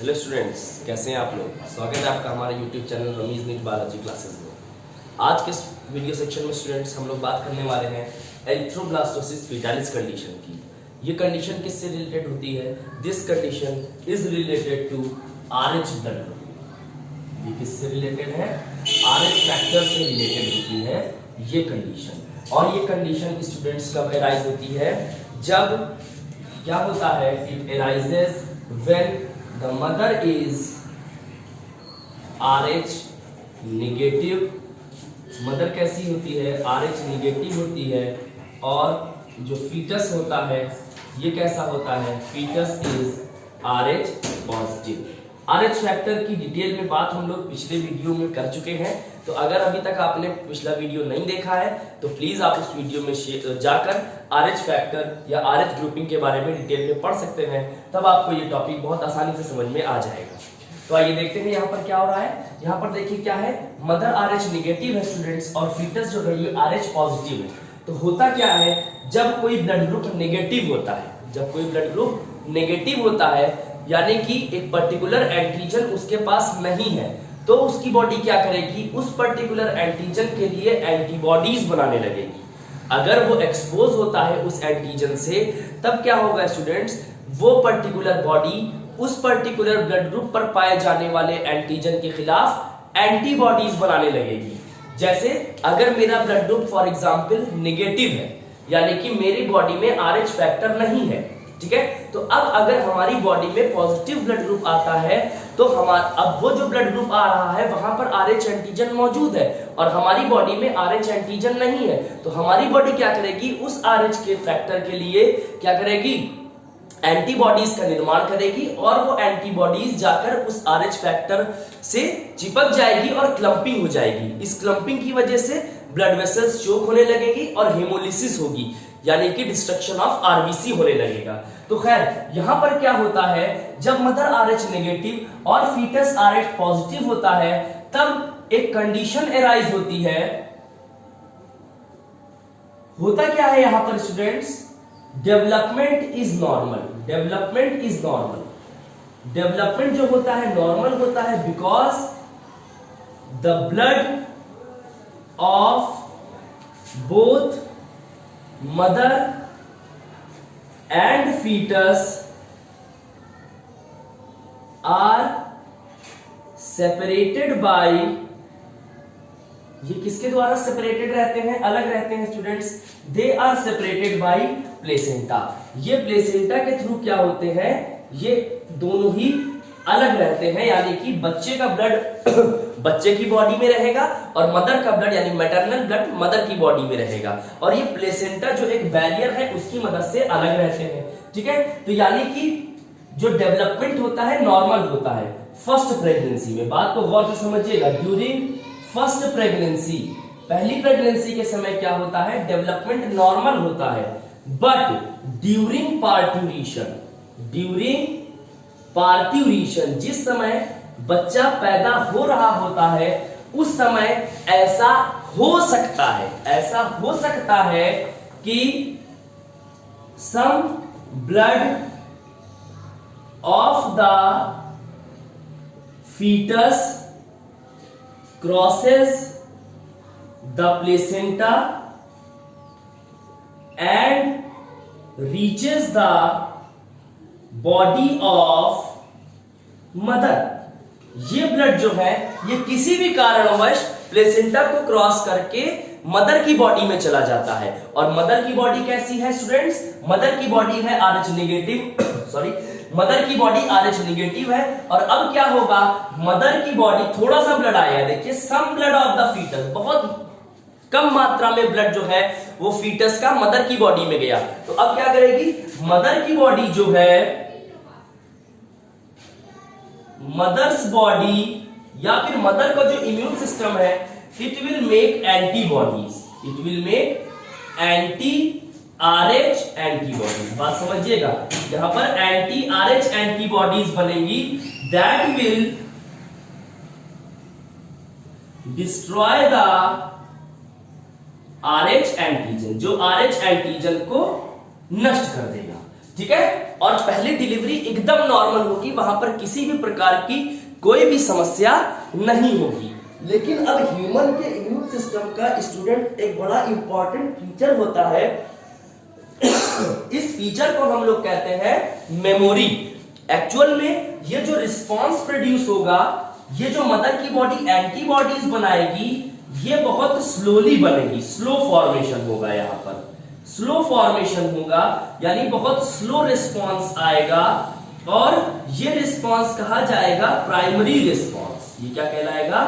Hello students, कैसे हैं आप लोग। स्वागत है आपका हमारे YouTube channel Rameez NEET biology classes में। आज के इस वीडियो सेक्शन में स्टूडेंट्स हम लोग बात करने वाले हैं एरिथ्रोब्लास्टोसिस फीटालिस कंडीशन की। ये कंडीशन किससे रिलेटेड होती है? This condition is related to Rh blood group. ये किससे रिलेटेड है? आरएच फैक्टर से रिलेटेड होती है ये कंडीशन। और ये कंडीशन स्टूडेंट्स कब एराइज होती है? जब क्या होता है, it arises when the mother is RH negative. Mother कैसी होती है? RH निगेटिव होती है। और जो फीटस होता है ये कैसा होता है? फीटस इज RH पॉजिटिव। RH फैक्टर की डिटेल में बात हम लोग पिछले वीडियो में कर चुके हैं, तो अगर अभी तक आपने पिछला वीडियो नहीं देखा है तो प्लीज आप उस वीडियो में जाकर RH फैक्टर या RH ग्रुपिंग के बारे में डिटेल में पढ़ सकते हैं। तब आपको ये टॉपिक बहुत आसानी से समझ में आ जाएगा। तो आइए देखते हैं यहाँ पर क्या हो रहा है। यहाँ पर देखिए क्या है, मदर RH निगेटिव है स्टूडेंट्स और फीटस जो है ये RH पॉजिटिव है। तो होता क्या है, जब कोई ब्लड ग्रुप नेगेटिव होता है, जब कोई ब्लड ग्रुप नेगेटिव होता है यानी कि एक पर्टिकुलर एंटीजन उसके पास नहीं है, तो उसकी बॉडी क्या करेगी? उस पर्टिकुलर एंटीजन के लिए एंटीबॉडीज बनाने लगेगी। अगर वो एक्सपोज होता है उस एंटीजन से, तब क्या होगा स्टूडेंट्स? वो पर्टिकुलर बॉडी उस पर्टिकुलर ब्लड ग्रुप पर पाए जाने वाले एंटीजन के खिलाफ एंटीबॉडीज बनाने लगेगी। जैसे अगर मेरा blood group for example negative है, यानी कि मेरी बॉडी में RH फैक्टर नहीं है, ठीक है। तो अब अगर हमारी बॉडी में पॉजिटिव ब्लड ग्रुप आता है तो अब वो जो ब्लड ग्रुप आ रहा है वहां पर RH एंटीजन मौजूद है और हमारी बॉडी में RH एंटीजन नहीं है, तो हमारी बॉडी क्या करेगी? उस RH के फैक्टर के लिए क्या करेगी? एंटीबॉडीज का निर्माण करेगी और वो एंटीबॉडीज जाकर उस RH फैक्टर से चिपक जाएगी और क्लंपिंग हो जाएगी। इस क्लंपिंग की वजह से ब्लड वेसल्स चोक होने लगेगी और हेमोलिसिस होगी, यानी कि डिस्ट्रक्शन ऑफ RBC होने लगेगा। तो खैर यहां पर क्या होता है, जब मदर RH नेगेटिव और फीटस RH पॉजिटिव होता है तब एक कंडीशन एराइज होती है। होता क्या है यहां पर students? Development is normal. Development is normal. Development जो होता है नॉर्मल होता है because the blood of both mother and foetus are separated by, ये किसके द्वारा सेपरेटेड रहते हैं? अलग रहते हैं students. They are separated by placenta. ये प्लेसेंटा के थ्रू क्या होते हैं? ये दोनों ही अलग रहते हैं, यानी कि बच्चे का ब्लड बच्चे की बॉडी में रहेगा और मदर का ब्लड यानी मैटरनल ब्लड मदर की बॉडी में रहेगा, और ये प्लेसेंटा जो एक बैरियर है उसकी मदद से अलग रहते हैं, ठीक है। तो यानी कि जो डेवलपमेंट होता है नॉर्मल होता है फर्स्ट प्रेगनेंसी में। बात को गौर से समझिएगा। ड्यूरिंग फर्स्ट प्रेगनेंसी, पहली प्रेगनेंसी के समय क्या होता है? डेवलपमेंट नॉर्मल होता है। But during parturition, during parturition जिस समय बच्चा पैदा हो रहा होता है उस समय ऐसा हो सकता है, ऐसा हो सकता है कि some blood of the foetus crosses the placenta and reaches the body of mother। ये ब्लड जो है ये किसी भी कारणवश प्लेसेंटा को क्रॉस करके मदर की बॉडी में चला जाता है। और मदर की बॉडी कैसी है स्टूडेंट्स? मदर की बॉडी है RH नेगेटिव सॉरी मदर की बॉडी RH नेगेटिव है। और अब क्या होगा? मदर की बॉडी थोड़ा सा ब्लड आया है, देखिए सम ब्लड ऑफ द फीटस, बहुत कम मात्रा में ब्लड जो है वो फीटस का मदर की बॉडी में गया। तो अब क्या करेगी? मदर की बॉडी जो है, मदर्स बॉडी या फिर मदर का जो इम्यून सिस्टम है, it will make antibodies, it will make RH antibodies. बात समझिएगा, यहां पर RH एंटीबॉडीज बनेगी that will destroy the RH antigen, जो RH एंटीजन को नष्ट कर देगा। ठीक है, और पहली डिलीवरी एकदम नॉर्मल होगी, वहां पर किसी भी प्रकार की कोई भी समस्या नहीं होगी। लेकिन अब ह्यूमन के इम्यून सिस्टम का स्टूडेंट एक बड़ा इंपॉर्टेंट फीचर होता है, इस फीचर को हम लोग कहते हैं मेमोरी। एक्चुअल में ये जो रिस्पॉन्स प्रोड्यूस होगा, ये जो मदर की बॉडी एंटीबॉडीज बनाएगी, ये बहुत स्लोली बनेगी, स्लो फॉर्मेशन होगा, यहां पर स्लो फॉर्मेशन होगा, यानी बहुत स्लो रिस्पॉन्स आएगा, और ये रिस्पॉन्स कहा जाएगा प्राइमरी रिस्पॉन्स। ये क्या कहलाएगा?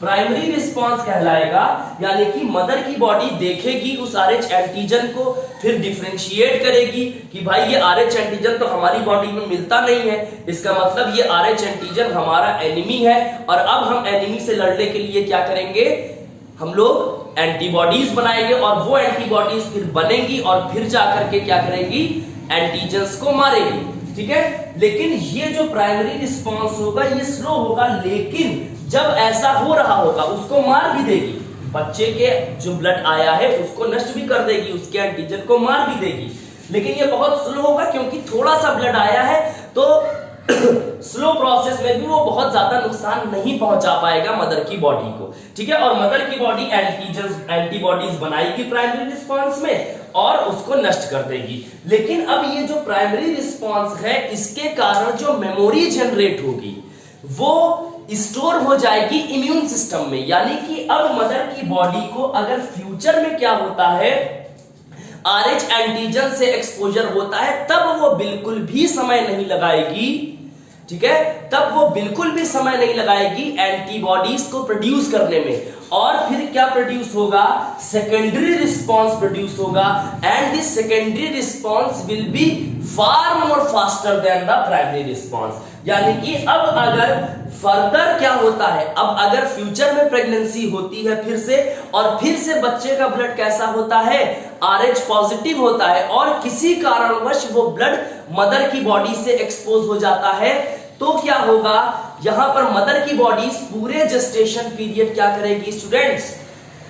प्राइमरी रिस्पॉन्स कहलाएगा। यानी कि मदर की बॉडी देखेगी उस RH एंटीजन को, फिर डिफरेंशिएट करेगी कि भाई ये RH एंटीजन तो हमारी बॉडी में मिलता नहीं है, इसका मतलब ये RH एंटीजन हमारा एनिमी है, और अब हम एनिमी से लड़ने के लिए क्या करेंगे, हम लोग एंटीबॉडीज बनाएंगे, और वो एंटीबॉडीज फिर बनेंगी और फिर जाकर के क्या करेंगी, एंटीजन्स को मारेगी। ठीक है, लेकिन ये जो प्राइमरी रिस्पॉन्स होगा ये स्लो होगा, लेकिन जब ऐसा हो रहा होगा उसको मार भी देगी, बच्चे के जो ब्लड आया है उसको नष्ट भी कर देगी, उसके एंटीजन को मार भी देगी, लेकिन ये बहुत स्लो होगा क्योंकि थोड़ा सा ब्लड आया है, तो स्लो प्रोसेस में भी वो बहुत ज्यादा नुकसान नहीं पहुंचा पाएगा मदर की बॉडी को। ठीक है, और मदर की बॉडी एंटीबॉडीज बनाएगी प्राइमरी रिस्पॉन्स में और उसको नष्ट कर देगी। लेकिन अब ये जो प्राइमरी रिस्पॉन्स है, इसके कारण जो मेमोरी जनरेट होगी वो स्टोर हो जाएगी इम्यून सिस्टम में। यानी कि अब मदर की बॉडी को अगर फ्यूचर में क्या होता है, RH एंटीजन से एक्सपोजर होता है, तब वो बिल्कुल भी समय नहीं लगाएगी। ठीक है, तब वो बिल्कुल भी समय नहीं लगाएगी एंटीबॉडीज को प्रोड्यूस करने में, और फिर क्या प्रोड्यूस होगा, सेकेंडरी रिस्पॉन्स प्रोड्यूस होगा, and this secondary response will be far more faster than the primary response. यानी कि अब अगर फर्दर क्या होता है, अब अगर फ्यूचर में प्रेगनेंसी होती है फिर से, और फिर से बच्चे का ब्लड कैसा होता है, RH पॉजिटिव होता है, और किसी कारणवश वो ब्लड मदर की बॉडी से एक्सपोज हो जाता है, तो क्या होगा, यहां पर मदर की बॉडीज पूरे जेस्टेशन पीरियड क्या करेगी स्टूडेंट्स,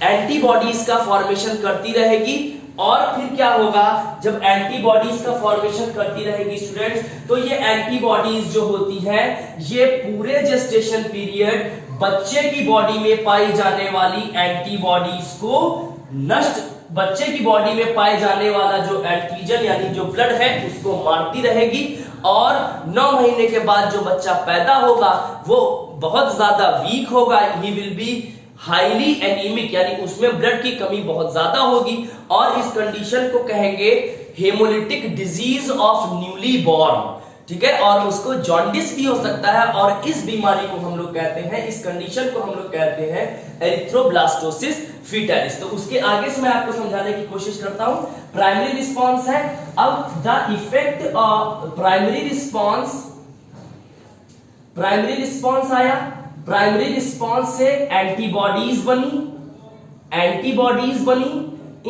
एंटीबॉडीज का फॉर्मेशन करती रहेगी। और फिर क्या होगा, जब एंटीबॉडीज का फॉर्मेशन करती रहेगी स्टूडेंट्स, तो ये एंटीबॉडीज जो होती है, ये पूरे जेस्टेशन पीरियड बच्चे की बॉडी में पाई जाने वाली एंटीबॉडीज को नष्ट, बच्चे की बॉडी में पाए जाने वाला जो एंटीजन यानी जो ब्लड है उसको मारती रहेगी, और 9 महीने के बाद जो बच्चा पैदा होगा वो बहुत ज्यादा वीक होगा, he will be highly anaemic, यानी उसमें ब्लड की कमी बहुत ज्यादा होगी, और इस कंडीशन को कहेंगे haemolytic disease of newly born. ठीक है, और उसको जॉन्डिस भी हो सकता है, और इस बीमारी को हम लोग कहते हैं, इस कंडीशन को हम लोग कहते हैं एरिथ्रोब्लास्टोसिस फीटालिस। तो उसके आगे से मैं आपको समझाने की कोशिश करता हूं। प्राइमरी रिस्पॉन्स है, अब the effect of primary response आया, प्राइमरी रिस्पॉन्स से एंटीबॉडीज बनी,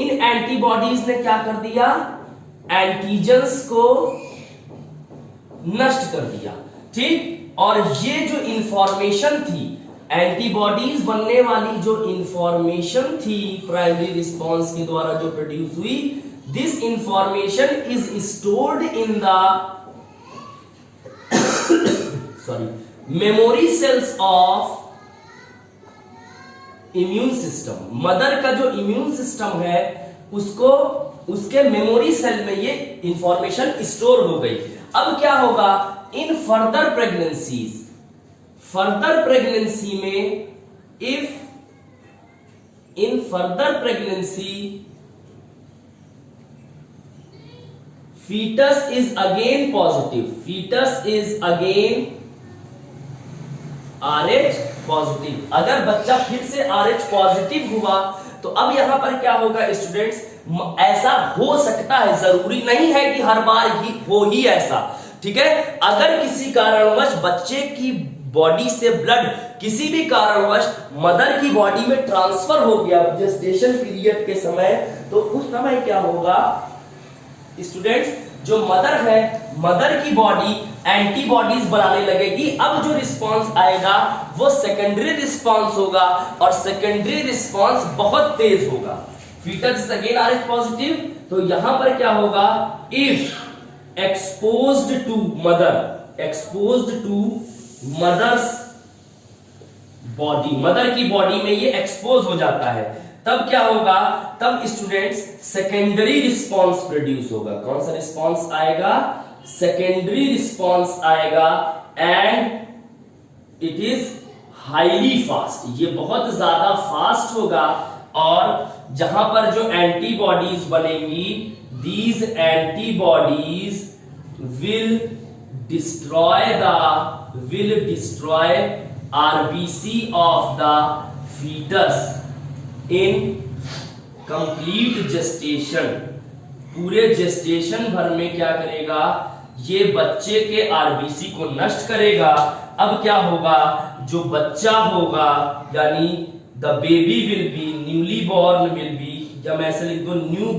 इन एंटीबॉडीज ने क्या कर दिया, एंटीजन्स को नष्ट कर दिया। ठीक, और ये जो इंफॉर्मेशन थी, एंटीबॉडीज बनने वाली जो इंफॉर्मेशन थी प्राइमरी रिस्पॉन्स के द्वारा जो प्रोड्यूस हुई, this information is stored in the memory cells of immune system. Mother का जो इम्यून सिस्टम है उसको, उसके मेमोरी सेल में ये इंफॉर्मेशन स्टोर हो गई। अब क्या होगा, इन फर्दर प्रेगनेंसी में, if in further pregnancy fetus is again positive, RH positive, अगर बच्चा फिर से RH पॉजिटिव हुआ तो अब यहां पर क्या होगा स्टूडेंट्स, ऐसा हो सकता है, जरूरी नहीं है कि हर बार ही हो ही ऐसा। ठीक है, अगर किसी कारणवश बच्चे की बॉडी से ब्लड किसी भी कारणवश मदर की बॉडी में ट्रांसफर हो गया जेस्टेशन पीरियड के समय, तो उस समय क्या होगा स्टूडेंट्स, जो मदर है, मदर की बॉडी एंटीबॉडीज बनाने लगेगी। अब जो रिस्पांस आएगा वो सेकेंडरी रिस्पांस होगा, और सेकेंडरी रिस्पांस बहुत तेज होगा। Foetus is again RH positive, तो यहां पर क्या होगा, if exposed to mother's body, mother की बॉडी में ये एक्सपोज हो जाता है, तब क्या होगा, तब स्टूडेंट्स सेकेंडरी रिस्पॉन्स प्रोड्यूस होगा। कौन सा रिस्पॉन्स आएगा, सेकेंडरी रिस्पॉन्स आएगा, and it is highly fast, ये बहुत ज्यादा फास्ट होगा, और जहां पर जो एंटीबॉडीज बनेंगी, these antibodies will destroy RBC of the foetus in complete gestation. पूरे जेस्टेशन भर में क्या करेगा, ये बच्चे के आरबीसी को नष्ट करेगा। अब क्या होगा, जो बच्चा होगा यानी the baby will be, newly born will be, या मैं ऐसे लिख दो new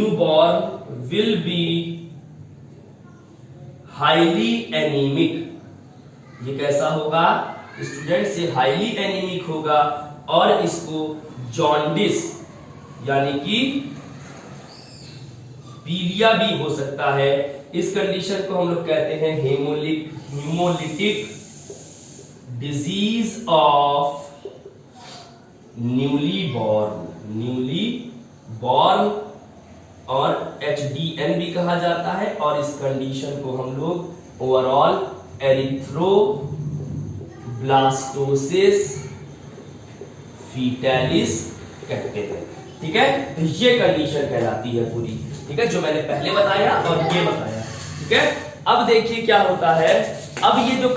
born will be highly anaemic. ये कैसा होगा स्टूडेंट्स, ये हाईली एनीमिक होगा, और इसको जॉन्डिस यानी कि पीलिया भी हो सकता है। इस कंडीशन को हम लोग कहते हैं haemolytic disease of newly born, और HDN भी कहा जाता है, और इस कंडीशन को हम लोग ओवरऑल एरिथ्रोब्लास्टोसिस फीटैलिस कहते हैं। ठीक है, तो ये कंडीशन कहलाती है पूरी, ठीक है, जो मैंने पहले बताया और ये बताया। ठीक है, अब देखिए क्या होता है, अब ये जो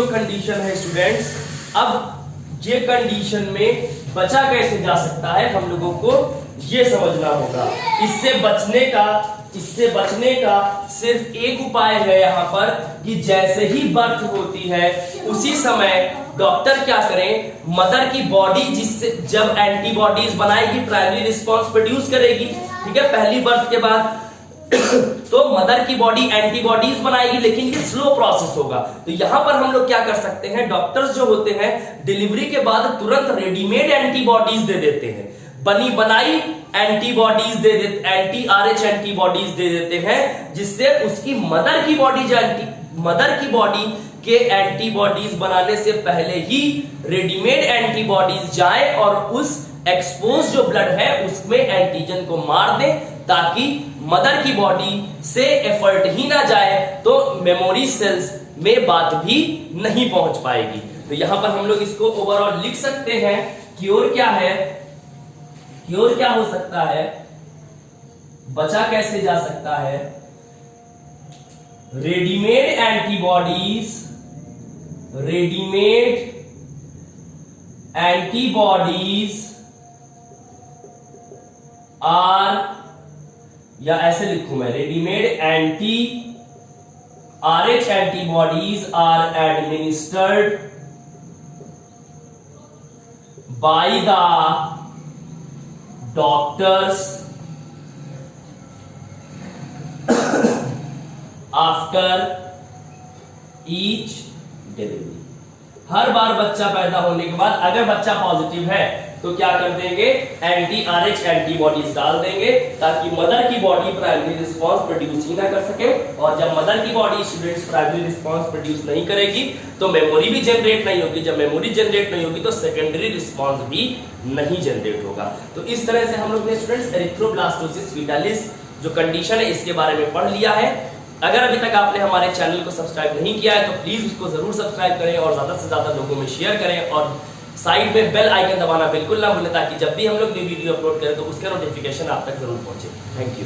कंडीशन है स्टूडेंट्स, अब ये कंडीशन में बचा कैसे जा सकता है, हम लोगों को ये समझना होगा। इससे बचने का सिर्फ एक उपाय है यहाँ पर, कि जैसे ही बर्थ होती है उसी समय डॉक्टर क्या करें, मदर की बॉडी जिससे जब एंटीबॉडीज बनाएगी प्राइमरी रिस्पॉन्स प्रोड्यूस करेगी। ठीक है, पहली बर्थ के बाद तो मदर की बॉडी एंटीबॉडीज बनाएगी, लेकिन ये स्लो प्रोसेस होगा। तो यहां पर हम लोग क्या कर सकते हैं, डॉक्टर्स जो होते हैं डिलीवरी के बाद तुरंत रेडीमेड एंटीबॉडीज दे देते हैं, बनी बनाई एंटीबॉडीज दे देते, एंटी RH एंटीबॉडीज दे देते हैं, जिससे उसकी मदर की बॉडी के एंटीबॉडीज बनाने से पहले ही रेडीमेड एंटीबॉडीज जाए और उस एक्सपोज जो ब्लड है उसमें एंटीजन को मार दे, ताकि मदर की बॉडी से एफर्ट ही ना जाए तो मेमोरी सेल्स में बात भी नहीं पहुंच पाएगी। तो यहां पर हम लोग इसको ओवरऑल लिख सकते हैं, क्योर क्या है, क्योर क्या हो सकता है, बचा कैसे जा सकता है, रेडीमेड एंटीबॉडीज आर, या ऐसे लिखूं मैं, readymade RH antibodies are administered by the doctors after each delivery. हर बार बच्चा पैदा होने के बाद अगर बच्चा पॉजिटिव है तो क्या कर देंगे, एंटी RH एंटीबॉडीज डाल देंगे, ताकि मदर की बॉडी प्राइमरी रिस्पांस प्रोड्यूस ही ना कर सके। और जब मदर की body students primary response produce नहीं करेगी तो मेमोरी भी जनरेट नहीं होगी, जब मेमोरी जनरेट नहीं होगी तो सेकेंडरी रिस्पांस भी नहीं जनरेट होगा। तो इस तरह से हम लोग ने स्टूडेंट्स एरिथ्रोब्लास्टोसिस फीटालिस जो कंडीशन है इसके बारे में पढ़ लिया है। अगर अभी तक आपने हमारे चैनल को सब्सक्राइब नहीं किया है तो प्लीज उसको जरूर सब्सक्राइब करें और ज्यादा से ज्यादा लोगों में शेयर करें, और साइड में बेल आइकन दबाना बिल्कुल ना भूलें, ताकि जब भी हम लोग न्यू वीडियो अपलोड करें तो उसका नोटिफिकेशन आप तक जरूर पहुंचे। Thank you.